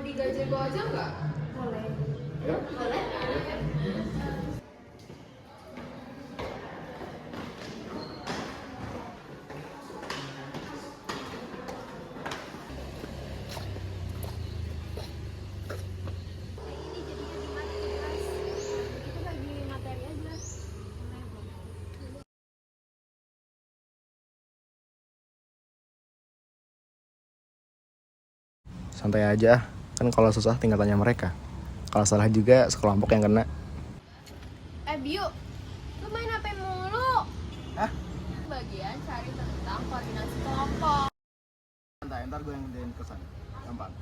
digajar gue aja nggak? Boleh. Ya. Boleh. Ini jadinya gimana tuh guys? Itu bagi materi aja. Santai aja, kan kalau susah tinggal tanya mereka. Kalau salah juga sekelompok yang kena. Biu, lu main HP mulu. Hah? Bagian cari tentang koordinasi kelompok. Santai, ntar gue yang ngerjain pesan. Gampang.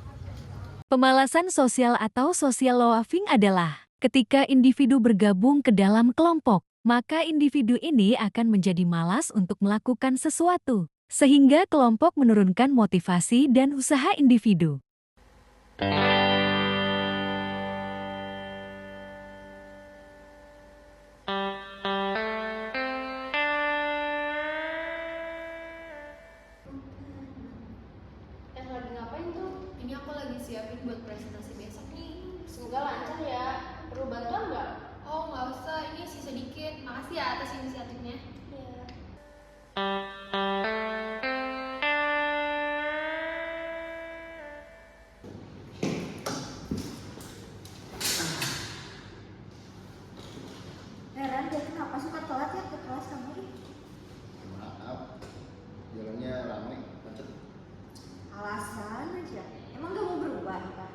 Pemalasan sosial atau social loafing adalah ketika individu bergabung ke dalam kelompok, maka individu ini akan menjadi malas untuk melakukan sesuatu, sehingga kelompok menurunkan motivasi dan usaha individu. Lagi ngapain tuh? Ini aku lagi siapin buat presentasi besok nih. Semoga lancar ya. Perlu bantuan nggak? Oh nggak usah, ini sisa dikit. Makasih ya atas inisiatifnya. Iya. Heran dia kenapa suka telat ya ke kelas kamu nih? Maaf, jalannya ramai, macet. Alasan aja. Emang gak mau berubah apa?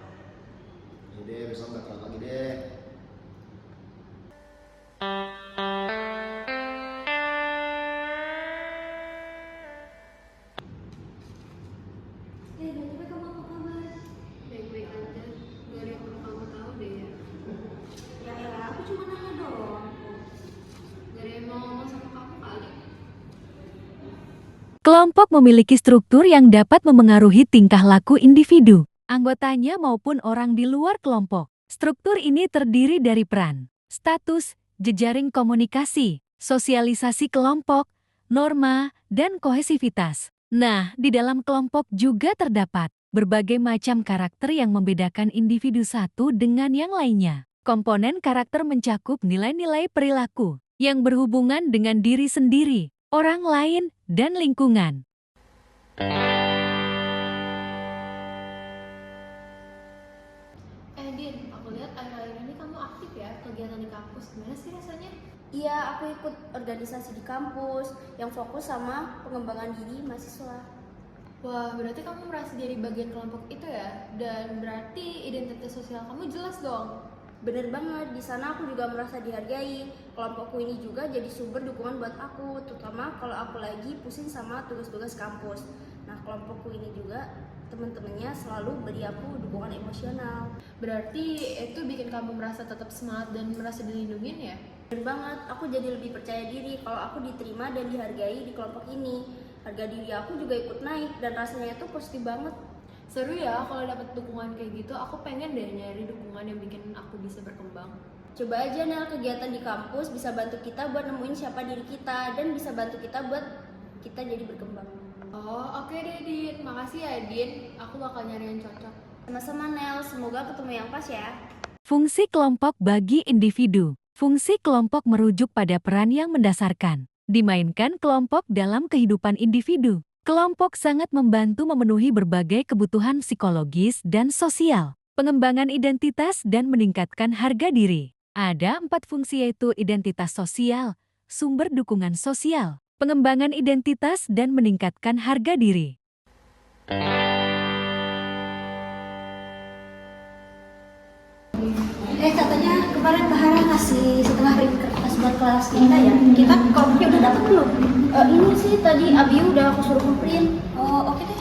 Ya deh, besok nggak telat lagi deh. BTW kamu apa kabar? Baik-baik aja. Gak ada yang perlu kamu tahu deh ya. Ya elah, aku cuma nanya doang. Gak ada yang mau ngomong sama kamu kali. Kelompok memiliki struktur yang dapat memengaruhi tingkah laku individu, anggotanya maupun orang di luar kelompok. Struktur ini terdiri dari peran, status, jejaring komunikasi, sosialisasi kelompok, norma, dan kohesivitas. Nah, di dalam kelompok juga terdapat berbagai macam karakter yang membedakan individu satu dengan yang lainnya. Komponen karakter mencakup nilai-nilai perilaku yang berhubungan dengan diri sendiri, orang lain, dan lingkungan. Din, aku lihat akhir-akhir ini kamu aktif ya kegiatan di kampus. Gimana sih rasanya? Iya, aku ikut organisasi di kampus yang fokus sama pengembangan diri mahasiswa. Wah, berarti kamu merasa jadi bagian kelompok itu ya? Dan berarti identitas sosial kamu jelas dong? Bener banget, di sana aku juga merasa dihargai. Kelompokku ini juga jadi sumber dukungan buat aku, terutama kalau aku lagi pusing sama tugas-tugas kampus. Nah, kelompokku ini juga teman-temannya selalu beri aku dukungan emosional. Berarti itu bikin kamu merasa tetap semangat dan merasa dilindungin ya? Bener banget, aku jadi lebih percaya diri kalau aku diterima dan dihargai di kelompok ini. Harga diri aku juga ikut naik dan rasanya itu positif banget. Seru ya kalau dapat dukungan kayak gitu. Aku pengen deh nyari dukungan yang bikin aku bisa berkembang. Coba aja Nel, kegiatan di kampus bisa bantu kita buat nemuin siapa diri kita dan bisa bantu kita buat kita jadi berkembang. Oh, oke deh Din. Makasih ya Din. Aku bakal nyari yang cocok. Sama-sama Nel, semoga ketemu yang pas ya. Fungsi kelompok bagi individu. Fungsi kelompok merujuk pada peran yang mendasarkan dimainkan kelompok dalam kehidupan individu. Kelompok sangat membantu memenuhi berbagai kebutuhan psikologis dan sosial, pengembangan identitas dan meningkatkan harga diri. Ada 4 fungsi yaitu identitas sosial, sumber dukungan sosial, pengembangan identitas dan meningkatkan harga diri. Katanya kemarin Bahara ngasih setengah ring kertas buat kelas kita ya. Kita kelompoknya udah dapat belum? Ini sih tadi Abi udah aku suruh ngeprint. Oh, oke deh.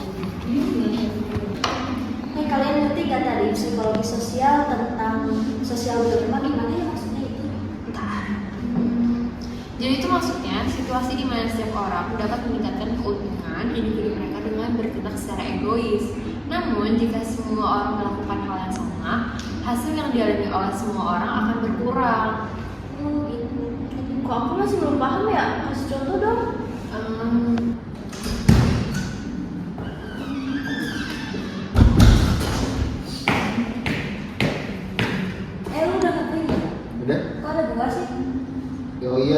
Kalian ngerti gak tadi psikologi sosial tentang sosial dilema gimana ya maksudnya itu? Bentar. Jadi itu maksudnya situasi di mana setiap orang dapat meningkatkan keuntungan individu mereka dengan bertindak secara egois. Namun jika semua orang melakukan hal yang sama, hasil yang dialami oleh semua orang akan berkurang. Oh gitu. Kok aku masih belum paham ya? Kasih contoh dong.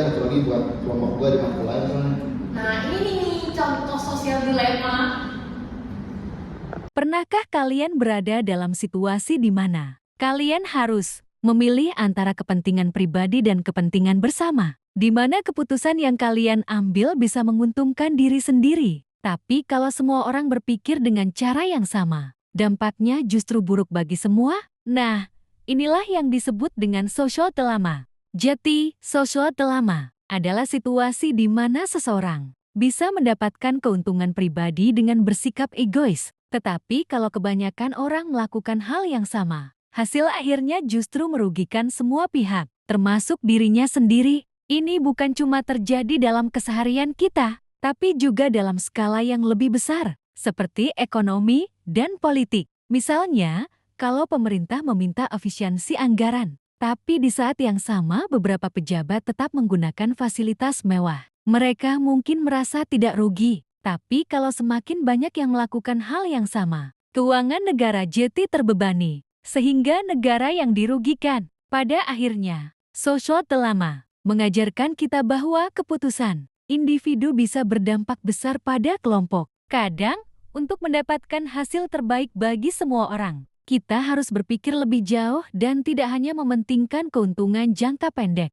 yang satu lagi buat kelompok gue di matkul lain soalnya. Nah, ini nih contoh sosial dilema. Pernahkah kalian berada dalam situasi di mana kalian harus memilih antara kepentingan pribadi dan kepentingan bersama, di mana keputusan yang kalian ambil bisa menguntungkan diri sendiri, tapi kalau semua orang berpikir dengan cara yang sama, dampaknya justru buruk bagi semua? Nah, inilah yang disebut dengan social dilemma. Jadi, social dilemma adalah situasi di mana seseorang bisa mendapatkan keuntungan pribadi dengan bersikap egois. Tetapi kalau kebanyakan orang melakukan hal yang sama, hasil akhirnya justru merugikan semua pihak, termasuk dirinya sendiri. Ini bukan cuma terjadi dalam keseharian kita, tapi juga dalam skala yang lebih besar, seperti ekonomi dan politik. Misalnya, kalau pemerintah meminta efisiensi anggaran, tapi di saat yang sama beberapa pejabat tetap menggunakan fasilitas mewah, mereka mungkin merasa tidak rugi. Tapi kalau semakin banyak yang melakukan hal yang sama, keuangan negara jadi terbebani, sehingga negara yang dirugikan. Pada akhirnya, social dilemma mengajarkan kita bahwa keputusan individu bisa berdampak besar pada kelompok. Kadang, untuk mendapatkan hasil terbaik bagi semua orang, kita harus berpikir lebih jauh dan tidak hanya mementingkan keuntungan jangka pendek.